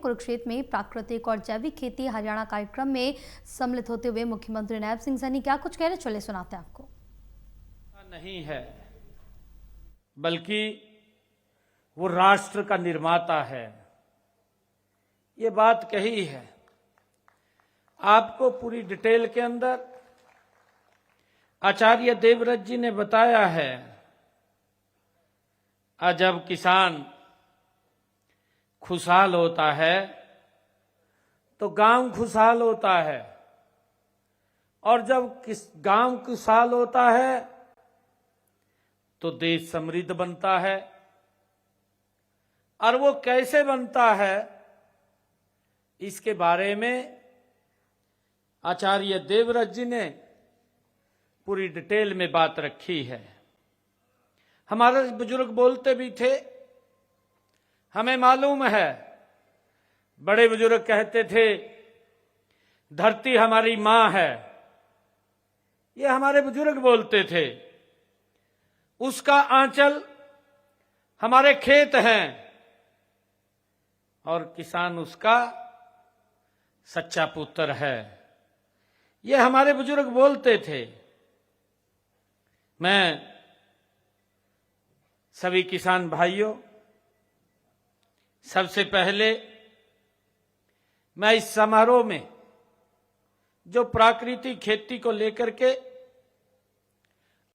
कुरुक्षेत्र में प्राकृतिक और जैविक खेती हरियाणा कार्यक्रम में सम्मिलित होते हुए मुख्यमंत्री नायब सिंह सैनी क्या कुछ कह रहे, चले सुनाते हैं आपको। नहीं है, बल्कि वो राष्ट्र का निर्माता है, ये बात कही है। आपको पूरी डिटेल के अंदर आचार्य देवव्रत जी ने बताया है। जब किसान खुशहाल होता है तो गांव खुशहाल होता है, और जब गांव खुशहाल होता है तो देश समृद्ध बनता है। और वो कैसे बनता है, इसके बारे में आचार्य देवव्रत जी ने पूरी डिटेल में बात रखी है। हमारे बुजुर्ग बोलते भी थे, हमें मालूम है, बड़े बुजुर्ग कहते थे धरती हमारी मां है, ये हमारे बुजुर्ग बोलते थे। उसका आंचल हमारे खेत हैं और किसान उसका सच्चा पुत्र है, ये हमारे बुजुर्ग बोलते थे। मैं सभी किसान भाइयों, सबसे पहले मैं इस समारोह में जो प्राकृतिक खेती को लेकर के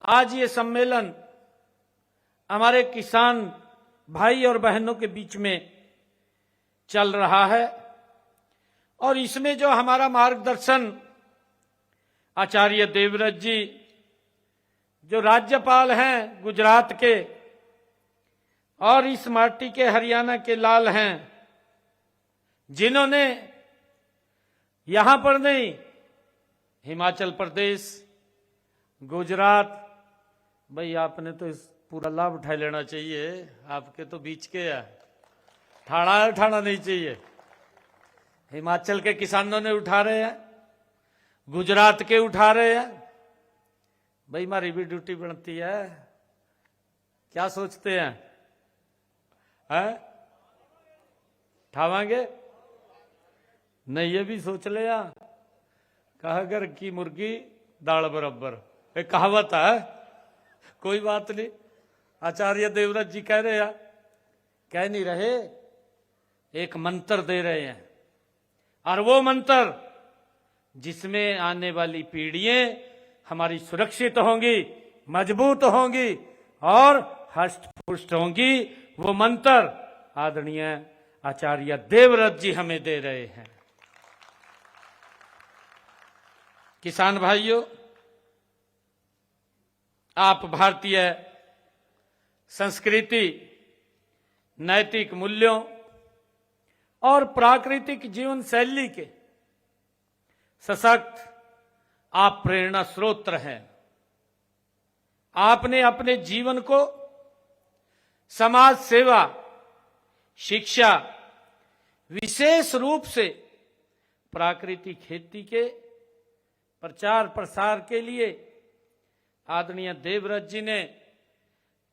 आज ये सम्मेलन हमारे किसान भाई और बहनों के बीच में चल रहा है, और इसमें जो हमारा मार्गदर्शन आचार्य देवव्रत जी जो राज्यपाल हैं गुजरात के और इस माटी के हरियाणा के लाल हैं, जिन्होंने यहां पर नहीं, हिमाचल प्रदेश, गुजरात, भाई आपने तो इस पूरा लाभ उठा लेना चाहिए, आपके तो बीच के है, ठाड़ा उठाना नहीं चाहिए। हिमाचल के किसानों ने उठा रहे हैं, गुजरात के उठा रहे हैं, भाई हमारी भी ड्यूटी बनती है। क्या सोचते हैं, ठावांगे नहीं? ये भी सोच ले, कहा घर की मुर्गी दाल बराबर, एक कहावत है। कोई बात नहीं, आचार्य देवव्रत जी कह रहे हैं, कह नहीं रहे, एक मंत्र दे रहे हैं, और वो मंत्र जिसमें आने वाली पीढ़ियां हमारी सुरक्षित होंगी, मजबूत होंगी और हष्ट पुष्ट होंगी, वो मंत्र आदरणीय आचार्य देवव्रत जी हमें दे रहे हैं। किसान भाइयों, आप भारतीय संस्कृति, नैतिक मूल्यों और प्राकृतिक जीवन शैली के सशक्त आप प्रेरणा स्रोत हैं। आपने अपने जीवन को समाज सेवा, शिक्षा, विशेष रूप से प्राकृतिक खेती के प्रचार प्रसार के लिए आदरणीय देवव्रत जी ने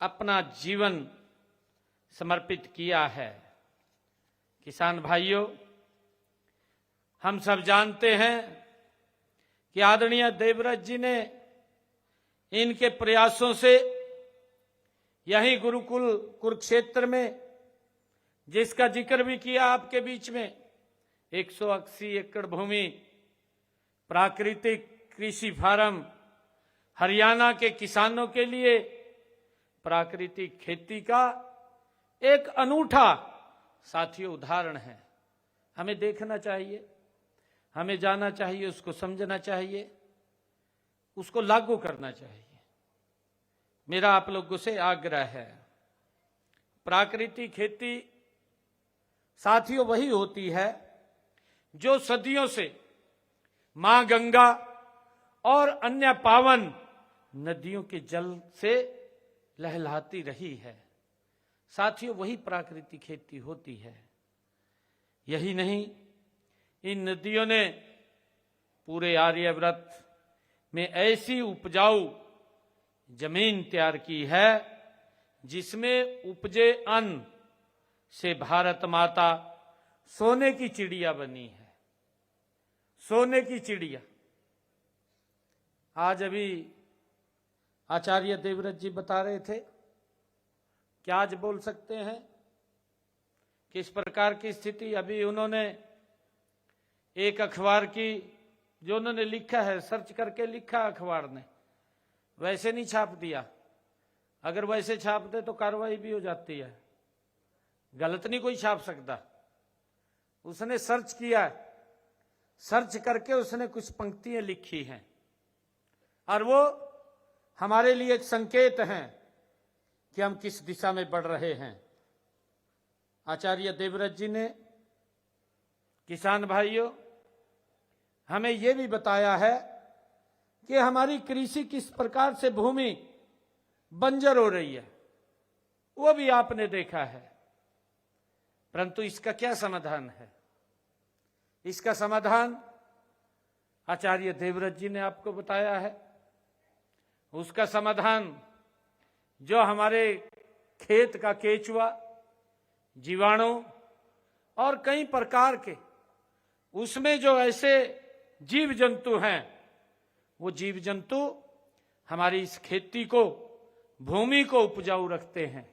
अपना जीवन समर्पित किया है। किसान भाइयों, हम सब जानते हैं कि आदरणीय देवव्रत जी ने इनके प्रयासों से यही गुरुकुल कुरुक्षेत्र में, जिसका जिक्र भी किया आपके बीच में, 180 एकड़ भूमि प्राकृतिक कृषि फार्म हरियाणा के किसानों के लिए प्राकृतिक खेती का एक अनूठा साथियों उदाहरण है। हमें देखना चाहिए, हमें जाना चाहिए, उसको समझना चाहिए, उसको लागू करना चाहिए। मेरा आप लोगों से आग्रह है, प्राकृतिक खेती साथियों वही होती है जो सदियों से मां गंगा और अन्य पावन नदियों के जल से लहलहाती रही है। साथियों, वही प्राकृतिक खेती होती है। यही नहीं, इन नदियों ने पूरे आर्यव्रत में ऐसी उपजाऊ जमीन तैयार की है जिसमें उपजे अन्न से भारत माता सोने की चिड़िया बनी है, सोने की चिड़िया। आज अभी आचार्य देवव्रत जी बता रहे थे कि आज बोल सकते हैं किस प्रकार की स्थिति। अभी उन्होंने एक अखबार की जो उन्होंने लिखा है, सर्च करके लिखा अखबार ने, वैसे नहीं छाप दिया। अगर वैसे छापते तो कार्रवाई भी हो जाती है, गलत नहीं कोई छाप सकता। उसने सर्च किया, सर्च करके उसने कुछ पंक्तियां लिखी हैं और वो हमारे लिए एक संकेत हैं कि हम किस दिशा में बढ़ रहे हैं। आचार्य देवव्रत जी ने, किसान भाइयों, हमें यह भी बताया है कि हमारी कृषि किस प्रकार से भूमि बंजर हो रही है, वो भी आपने देखा है। परंतु इसका क्या समाधान है? इसका समाधान आचार्य देवव्रत जी ने आपको बताया है। उसका समाधान जो हमारे खेत का केचुआ, जीवाणु और कई प्रकार के उसमें जो ऐसे जीव जंतु हैं, वो जीव जंतु हमारी इस खेती को, भूमि को उपजाऊ रखते हैं।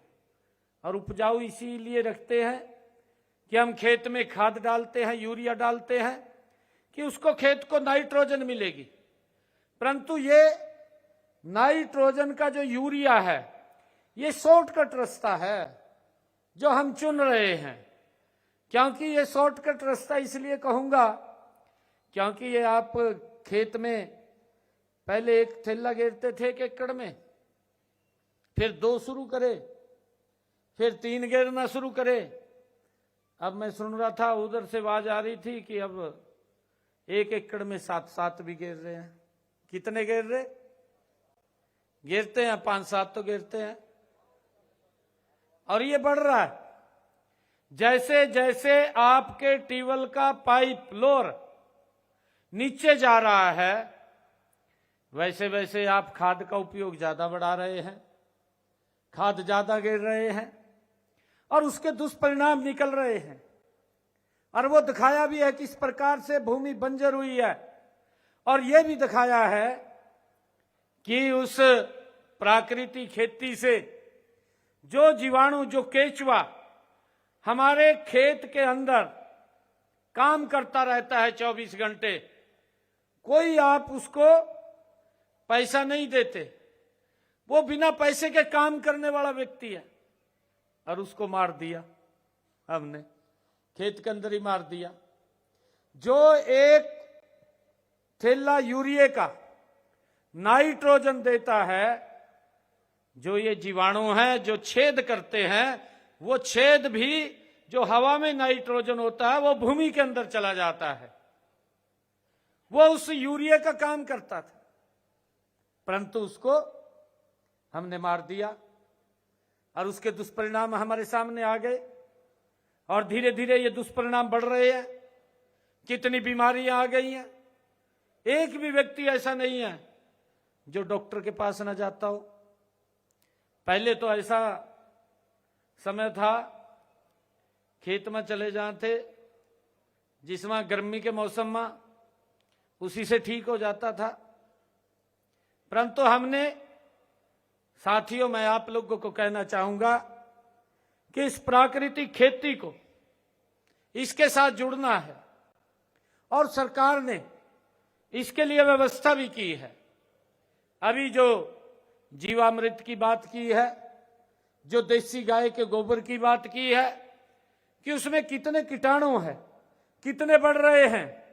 और उपजाऊ इसीलिए रखते हैं कि हम खेत में खाद डालते हैं, यूरिया डालते हैं कि उसको, खेत को नाइट्रोजन मिलेगी। परंतु ये नाइट्रोजन का जो यूरिया है, ये शॉर्टकट रास्ता है जो हम चुन रहे हैं। क्योंकि ये शॉर्टकट रास्ता इसलिए कहूंगा क्योंकि ये आप खेत में पहले एक थैला घेरते थे 1 एकड़ में, फिर 2 शुरू करे, फिर 3 घेरना शुरू करे। अब मैं सुन रहा था, उधर से आवाज आ रही थी कि अब 1 एकड़ में 7-7 भी घेर रहे हैं। कितने घेर रहे? घेरते हैं 5-7 तो घेरते हैं। और ये बढ़ रहा है। जैसे जैसे आपके ट्यूबवेल का पाइप लोअर नीचे जा रहा है, वैसे वैसे आप खाद का उपयोग ज्यादा बढ़ा रहे हैं, खाद ज्यादा गिर रहे हैं और उसके दुष्परिणाम निकल रहे हैं। और वो दिखाया भी है किस प्रकार से भूमि बंजर हुई है। और ये भी दिखाया है कि उस प्राकृतिक खेती से जो जीवाणु, जो केचुआ हमारे खेत के अंदर काम करता रहता है 24 घंटे, कोई आप उसको पैसा नहीं देते, वो बिना पैसे के काम करने वाला व्यक्ति है। और उसको मार दिया हमने, खेत के अंदर ही मार दिया। जो एक थैला यूरिया का नाइट्रोजन देता है, जो ये जीवाणु हैं जो छेद करते हैं, वो छेद भी जो हवा में नाइट्रोजन होता है वो भूमि के अंदर चला जाता है। वो उस यूरिया का काम करता था, परंतु उसको हमने मार दिया और उसके दुष्परिणाम हमारे सामने आ गए। और धीरे धीरे ये दुष्परिणाम बढ़ रहे हैं। कितनी बीमारियां आ गई हैं। एक भी व्यक्ति ऐसा नहीं है जो डॉक्टर के पास न जाता हो। पहले तो ऐसा समय था, खेत में चले जाते जिसमें गर्मी के मौसम में उसी से ठीक हो जाता था। परंतु हमने, साथियों, मैं आप लोगों को कहना चाहूंगा कि इस प्राकृतिक खेती को, इसके साथ जुड़ना है। और सरकार ने इसके लिए व्यवस्था भी की है। अभी जो जीवामृत की बात की है, जो देसी गाय के गोबर की बात की है कि उसमें कितने कीटाणु हैं, कितने बढ़ रहे हैं,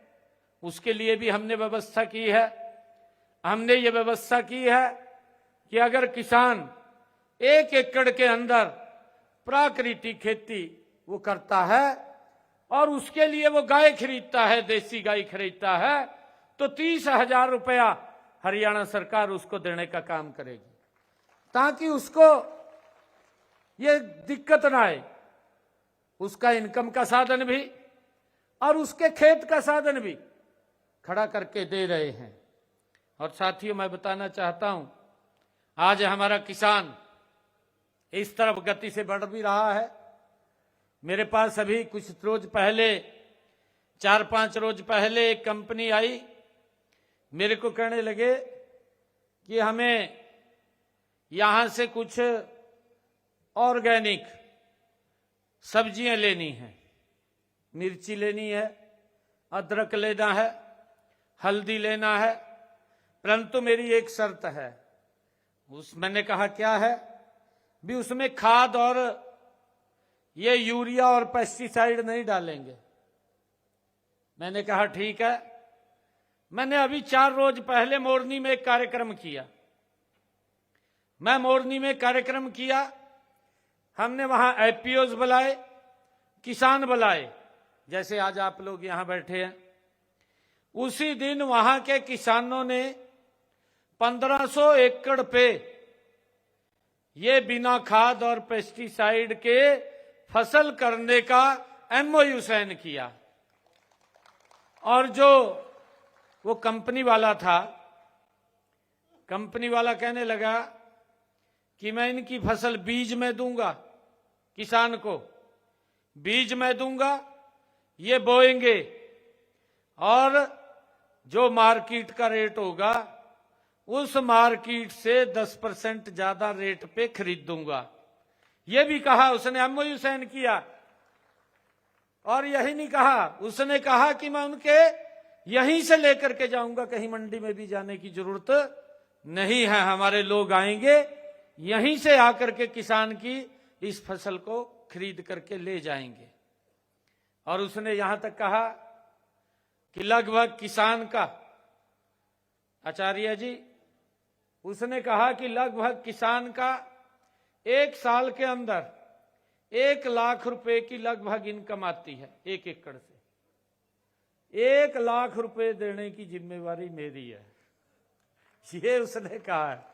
उसके लिए भी हमने व्यवस्था की है। हमने ये व्यवस्था की है कि अगर किसान 1 एकड़ के अंदर प्राकृतिक खेती वो करता है और उसके लिए वो गाय खरीदता है, देसी गाय खरीदता है, तो 30,000 रुपया हरियाणा सरकार उसको देने का काम करेगी, ताकि उसको ये दिक्कत ना आए। उसका इनकम का साधन भी और उसके खेत का साधन भी खड़ा करके दे रहे हैं। और साथियों, मैं बताना चाहता हूं, आज हमारा किसान इस तरफ गति से बढ़ भी रहा है मेरे पास अभी कुछ रोज पहले 4-5 रोज पहले एक कंपनी आई, मेरे को कहने लगे कि हमें यहां से कुछ ऑर्गेनिक सब्जियां लेनी है, मिर्ची लेनी है, अदरक लेना है, हल्दी लेना है, परंतु मेरी एक शर्त है। मैंने कहा क्या है? भी उसमें खाद और ये यूरिया और पेस्टिसाइड नहीं डालेंगे। मैंने कहा ठीक है। मैंने अभी 4 रोज पहले मोरनी में एक कार्यक्रम किया। मैं मोरनी में कार्यक्रम किया, हमने वहां एपीओज बुलाए, किसान बुलाए, जैसे आज आप लोग यहां बैठे हैं। उसी दिन वहां के किसानों ने 1500 एकड़ पे ये बिना खाद और पेस्टिसाइड के फसल करने का एमओयू साइन किया। और जो वो कंपनी वाला था, कंपनी वाला कहने लगा कि मैं इनकी फसल बीज में दूंगा, किसान को बीज में दूंगा, ये बोएंगे और जो मार्केट का रेट होगा उस मार्केट से 10% ज्यादा रेट पे खरीद दूंगा। ये भी कहा उसने, एमओयू साइन किया। और यही नहीं कहा, उसने कहा कि मैं उनके यहीं से लेकर के जाऊंगा, कहीं मंडी में भी जाने की जरूरत नहीं है, हमारे लोग आएंगे यहीं से आकर के किसान की इस फसल को खरीद करके ले जाएंगे। और उसने यहां तक कहा कि लगभग किसान का, आचार्य जी, उसने कहा कि लगभग किसान का 1 साल के अंदर 1 लाख रुपए की लगभग इनकम आती है 1 एकड़ से। 1 लाख रुपए देने की जिम्मेवारी मेरी है, ये उसने कहा है।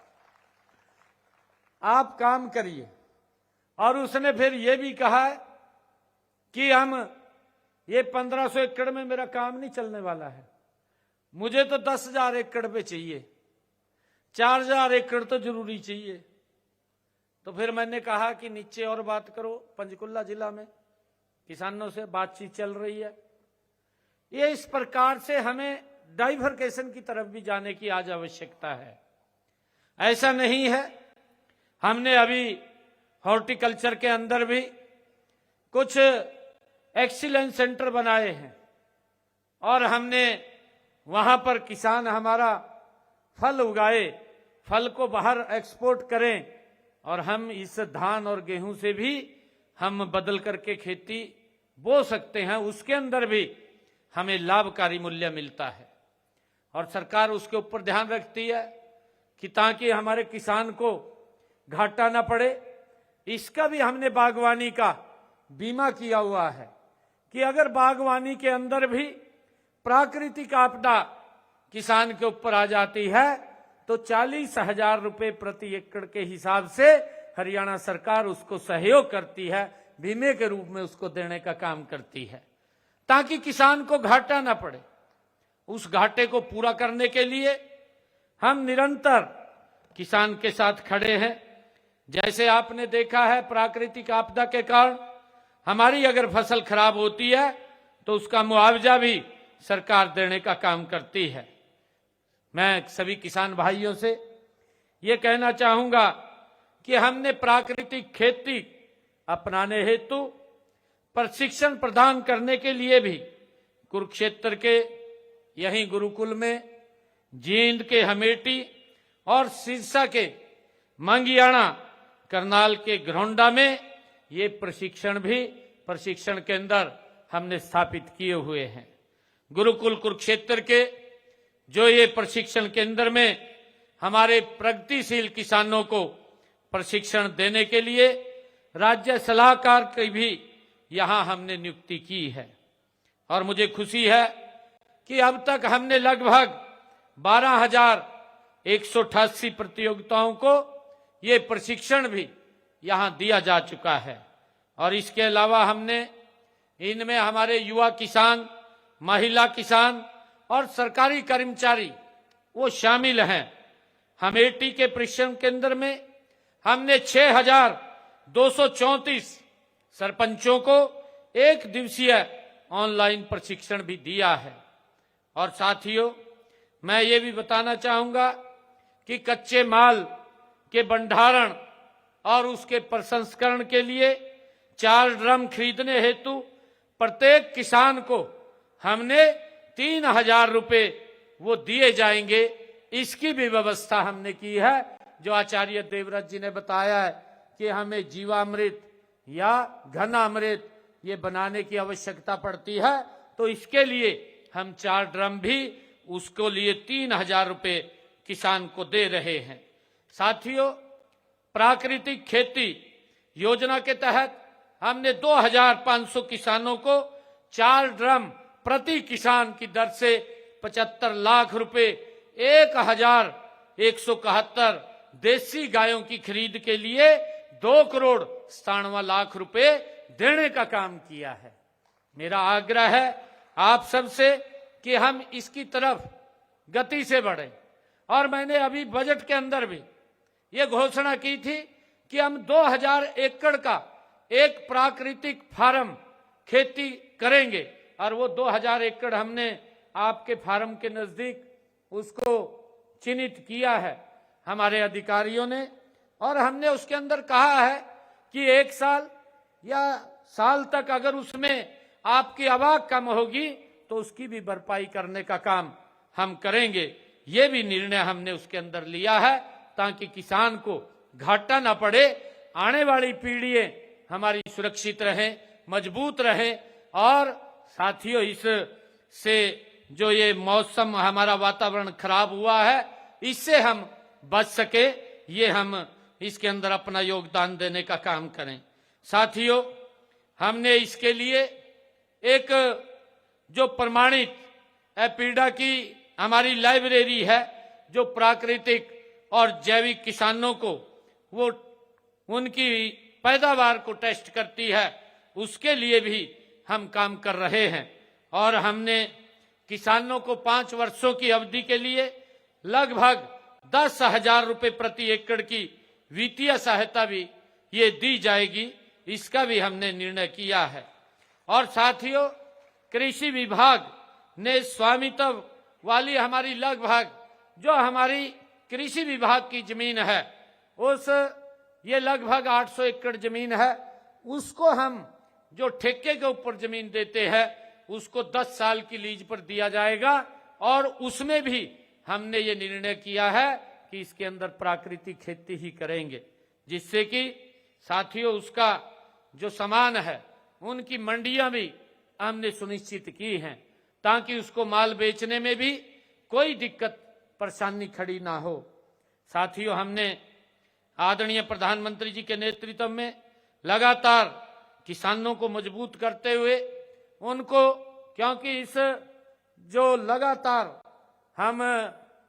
आप काम करिए। और उसने फिर ये भी कहा है कि हम ये 1500 एकड़ में मेरा काम नहीं चलने वाला है, मुझे तो 10,000 एकड़ पे चाहिए, 4,000 एकड़ तो जरूरी चाहिए। तो फिर मैंने कहा कि नीचे और बात करो, पंचकुला जिला में किसानों से बातचीत चल रही है। ये इस प्रकार से हमें डाइवर्केशन की तरफ भी जाने की आज आवश्यकता है। ऐसा नहीं है, हमने अभी हॉर्टिकल्चर के अंदर भी कुछ एक्सीलेंस सेंटर बनाए हैं और हमने वहां पर किसान हमारा फल उगाए, फल को बाहर एक्सपोर्ट करें और हम इस धान और गेहूं से भी हम बदल करके खेती बो सकते हैं, उसके अंदर भी हमें लाभकारी मूल्य मिलता है। और सरकार उसके ऊपर ध्यान रखती है कि ताकि हमारे किसान को घाटा ना पड़े। इसका भी हमने बागवानी का बीमा किया हुआ है कि अगर बागवानी के अंदर भी प्राकृतिक आपदा किसान के ऊपर आ जाती है तो 40,000 रुपए प्रति एकड़ के हिसाब से हरियाणा सरकार उसको सहयोग करती है, बीमे के रूप में उसको देने का काम करती है, ताकि किसान को घाटा ना पड़े। उस घाटे को पूरा करने के लिए हम निरंतर किसान के साथ खड़े हैं। जैसे आपने देखा है, प्राकृतिक आपदा के कारण हमारी अगर फसल खराब होती है तो उसका मुआवजा भी सरकार देने का काम करती है। मैं सभी किसान भाइयों से ये कहना चाहूंगा कि हमने प्राकृतिक खेती अपनाने हेतु प्रशिक्षण प्रदान करने के लिए भी कुरुक्षेत्र के यहीं गुरुकुल में, जींद के हमेटी और सिरसा के मंगियाना, करनाल के घरौंडा में ये प्रशिक्षण केंद्र हमने स्थापित किए हुए हैं। गुरुकुल कुरुक्षेत्र के जो ये प्रशिक्षण केंद्र में हमारे प्रगतिशील किसानों को प्रशिक्षण देने के लिए राज्य सलाहकार की भी यहां हमने नियुक्ति की है। और मुझे खुशी है कि अब तक हमने लगभग 12,188 प्रतियोगिताओं को ये प्रशिक्षण भी यहां दिया जा चुका है। और इसके अलावा हमने इनमें हमारे युवा किसान, महिला किसान और सरकारी कर्मचारी वो शामिल हैं। हमेटी के प्रशिक्षण केंद्र में हमने 6,234 सरपंचों को 1 दिवसीय ऑनलाइन प्रशिक्षण भी दिया है। और साथियों, मैं ये भी बताना चाहूंगा कि कच्चे माल के भंडारण और उसके प्रसंस्करण के लिए 4 ड्रम खरीदने हेतु प्रत्येक किसान को हमने 3,000 रुपए वो दिए जाएंगे। इसकी भी व्यवस्था हमने की है। जो आचार्य देवव्रत जी ने बताया है कि हमें जीवामृत या घनामृत ये बनाने की आवश्यकता पड़ती है, तो इसके लिए हम 4 ड्रम भी उसको लिए 3,000 रुपए किसान को दे रहे हैं। साथियों, प्राकृतिक खेती योजना के तहत हमने 2,500 किसानों को 4 ड्रम प्रति किसान की दर से 75 लाख रुपए 1,171 देसी गायों की खरीद के लिए 2,97 करोड़ रुपए देने का काम किया है। मेरा आग्रह है आप सबसे कि हम इसकी तरफ गति से बढ़ें। और मैंने अभी बजट के अंदर भी ये घोषणा की थी कि हम 2,000 एकड़ का एक प्राकृतिक फार्म खेती करेंगे, और वो 2,000 एकड़ हमने आपके फार्म के नजदीक उसको चिन्हित किया है हमारे अधिकारियों ने। और हमने उसके अंदर कहा है कि 1 साल या साल तक अगर उसमें आपकी आवक कम होगी तो उसकी भी भरपाई करने का काम हम करेंगे। ये भी निर्णय हमने उसके अंदर लिया है ताकि किसान को घाटा ना पड़े, आने वाली पीढ़ियां हमारी सुरक्षित रहें, मजबूत रहें। और साथियों, इससे जो ये मौसम हमारा वातावरण खराब हुआ है, इससे हम बच सके, ये हम इसके अंदर अपना योगदान देने का काम करें। साथियों, हमने इसके लिए एक जो प्रमाणित एपीडा की हमारी लाइब्रेरी है, जो प्राकृतिक और जैविक किसानों को वो उनकी पैदावार को टेस्ट करती है, उसके लिए भी हम काम कर रहे हैं। और हमने किसानों को 5 वर्षों की अवधि के लिए लगभग 10,000 रुपए प्रति एकड़ की वित्तीय सहायता भी ये दी जाएगी, इसका भी हमने निर्णय किया है। और साथियों, कृषि विभाग ने स्वामित्व वाली हमारी लगभग जो हमारी कृषि विभाग की जमीन है, उस ये लगभग 800 एकड़ जमीन है, उसको हम जो ठेके के ऊपर जमीन देते हैं उसको 10 साल की लीज पर दिया जाएगा। और उसमें भी हमने ये निर्णय किया है कि इसके अंदर प्राकृतिक खेती ही करेंगे, जिससे कि साथियों उसका जो सामान है उनकी मंडियां भी हमने सुनिश्चित की हैं, ताकि उसको माल बेचने में भी कोई दिक्कत परेशानी खड़ी ना हो। साथियों, हमने आदरणीय प्रधानमंत्री जी के नेतृत्व में लगातार किसानों को मजबूत करते हुए उनको, क्योंकि इस जो लगातार हम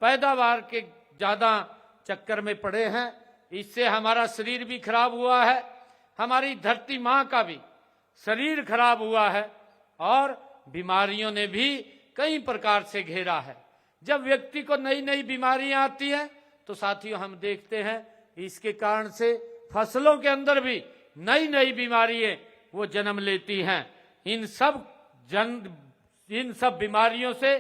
पैदावार के ज्यादा चक्कर में पड़े हैं, इससे हमारा शरीर भी खराब हुआ है, हमारी धरती माँ का भी शरीर खराब हुआ है, और बीमारियों ने भी कई प्रकार से घेरा है। जब व्यक्ति को नई नई बीमारियां आती हैं तो साथियों हम देखते हैं इसके कारण से फसलों के अंदर भी नई नई बीमारियां वो जन्म लेती हैं। इन सब बीमारियों से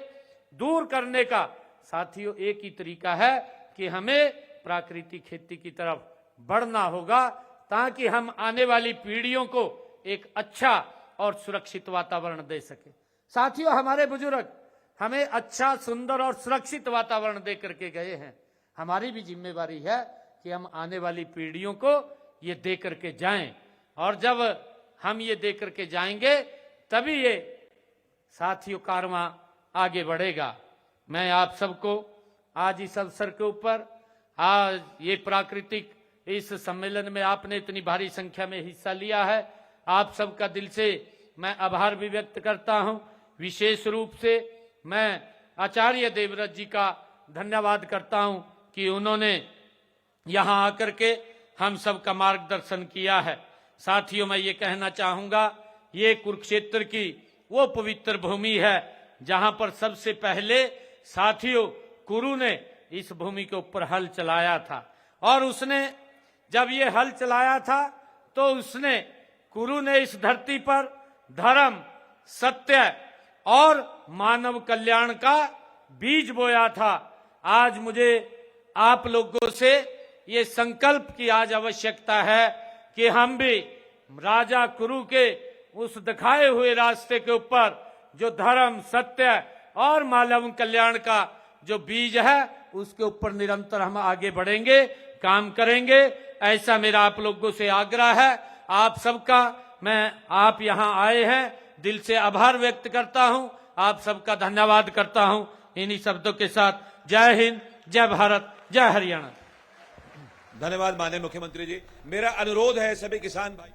दूर करने का साथियों एक ही तरीका है कि हमें प्राकृतिक खेती की तरफ बढ़ना होगा, ताकि हम आने वाली पीढ़ियों को एक अच्छा और सुरक्षित वातावरण दे सके। साथियों, हमारे बुजुर्ग हमें अच्छा, सुंदर और सुरक्षित वातावरण दे करके गए हैं। हमारी भी जिम्मेवारी है कि हम आने वाली पीढ़ियों को ये दे करके जाएं, और जब हम ये दे करके जाएंगे तभी ये साथियों कारवां आगे बढ़ेगा। मैं आप सबको आज इस अवसर के ऊपर, आज ये प्राकृतिक इस सम्मेलन में आपने इतनी भारी संख्या में हिस्सा लिया है, आप सबका दिल से मैं आभार भी व्यक्त करता हूं। विशेष रूप से मैं आचार्य देवव्रत जी का धन्यवाद करता हूं कि उन्होंने यहां आकर के हम सबका मार्गदर्शन किया है। साथियों, मैं ये कहना चाहूंगा, ये कुरुक्षेत्र की वो पवित्र भूमि है जहां पर सबसे पहले साथियों कुरु ने इस भूमि के ऊपर हल चलाया था। और उसने जब ये हल चलाया था तो उसने कुरु ने इस धरती पर धर्म, सत्य और मानव कल्याण का बीज बोया था। आज मुझे आप लोगों से ये संकल्प की आज आवश्यकता है कि हम भी राजा कुरु के उस दिखाए हुए रास्ते के ऊपर जो धर्म, सत्य और मानव कल्याण का जो बीज है उसके ऊपर निरंतर हम आगे बढ़ेंगे, काम करेंगे। ऐसा मेरा आप लोगों से आग्रह है। आप सबका आप यहां आए हैं, दिल से आभार व्यक्त करता हूं, आप सबका धन्यवाद करता हूं। इन्हीं शब्दों के साथ जय हिंद, जय भारत, जय हरियाणा। धन्यवाद माननीय मुख्यमंत्री जी। मेरा अनुरोध है सभी किसान भाई